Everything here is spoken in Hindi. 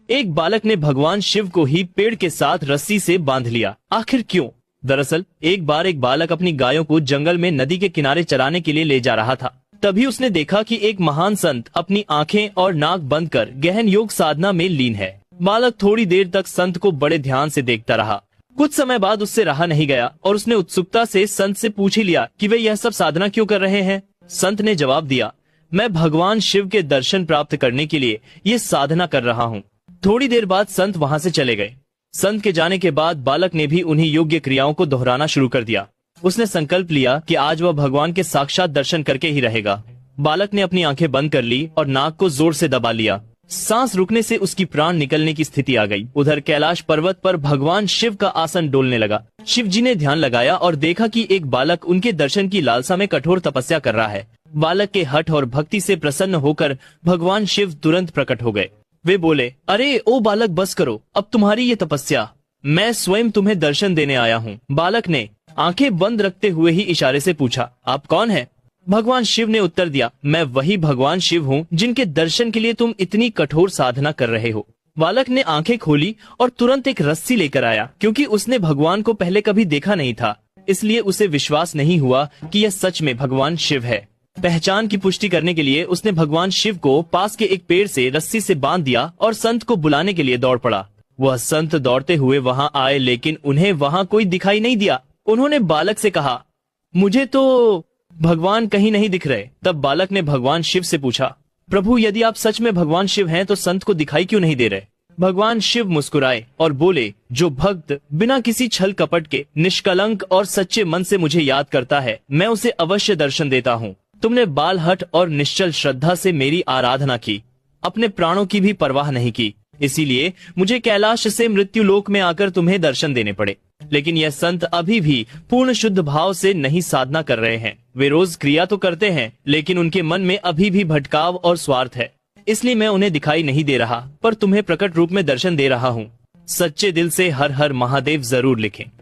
एक बालक ने भगवान शिव को ही पेड़ के साथ रस्सी से बांध लिया। आखिर क्यों? दरअसल एक बार एक बालक अपनी गायों को जंगल में नदी के किनारे चराने के लिए ले जा रहा था। तभी उसने देखा कि एक महान संत अपनी आंखें और नाक बंद कर गहन योग साधना में लीन है। बालक थोड़ी देर तक संत को बड़े ध्यान से देखता रहा। कुछ समय बाद उससे रहा नहीं गया और उसने उत्सुकता से संत से पूछ ही लिया कि वे यह सब साधना क्यों कर रहे हैं। संत ने जवाब दिया, मैं भगवान शिव के दर्शन प्राप्त करने के लिए ये साधना कर रहा हूँ। थोड़ी देर बाद संत वहाँ से चले गए। संत के जाने के बाद बालक ने भी उन्हीं योग्य क्रियाओं को दोहराना शुरू कर दिया। उसने संकल्प लिया कि आज वह भगवान के साक्षात दर्शन करके ही रहेगा। बालक ने अपनी आंखें बंद कर ली और नाक को जोर से दबा लिया। सांस रुकने से उसकी प्राण निकलने की स्थिति आ गई। उधर कैलाश पर्वत पर भगवान शिव का आसन डोलने लगा। शिव जी ने ध्यान लगाया और देखा कि एक बालक उनके दर्शन की लालसा में कठोर तपस्या कर रहा है। बालक के हठ और भक्ति से प्रसन्न होकर भगवान शिव तुरंत प्रकट हो गए। वे बोले, अरे ओ बालक, बस करो, अब तुम्हारी ये तपस्या, मैं स्वयं तुम्हें दर्शन देने आया हूँ। बालक ने आंखें बंद रखते हुए ही इशारे से पूछा, आप कौन है? भगवान शिव ने उत्तर दिया, मैं वही भगवान शिव हूँ जिनके दर्शन के लिए तुम इतनी कठोर साधना कर रहे हो। बालक ने आंखें खोली और तुरंत एक रस्सी लेकर आया। क्योंकि उसने भगवान को पहले कभी देखा नहीं था, इसलिए उसे विश्वास नहीं हुआ कि यह सच में भगवान शिव है। पहचान की पुष्टि करने के लिए उसने भगवान शिव को पास के एक पेड़ से रस्सी से बांध दिया और संत को बुलाने के लिए दौड़ पड़ा। वह संत दौड़ते हुए वहाँ आए, लेकिन उन्हें वहाँ कोई दिखाई नहीं दिया। उन्होंने बालक से कहा, मुझे तो भगवान कहीं नहीं दिख रहे। तब बालक ने भगवान शिव से पूछा, प्रभु, यदि आप सच में भगवान शिव हैं तो संत को दिखाई क्यों नहीं दे रहे? भगवान शिव मुस्कुराए और बोले, जो भक्त बिना किसी छल कपट के निष्कलंक और सच्चे मन से मुझे याद करता है, मैं उसे अवश्य दर्शन देता हूँ। तुमने बाल हट और निश्चल श्रद्धा से मेरी आराधना की, अपने प्राणों की भी परवाह नहीं की, इसीलिए मुझे कैलाश से मृत्यु लोक में आकर तुम्हें दर्शन देने पड़े। लेकिन यह संत अभी भी पूर्ण शुद्ध भाव से नहीं साधना कर रहे हैं। वे रोज क्रिया तो करते हैं, लेकिन उनके मन में अभी भी भटकाव और स्वार्थ है। इसलिए मैं उन्हें दिखाई नहीं दे रहा, पर तुम्हें प्रकट रूप में दर्शन दे रहा हूँ। सच्चे दिल से हर हर महादेव जरूर लिखें।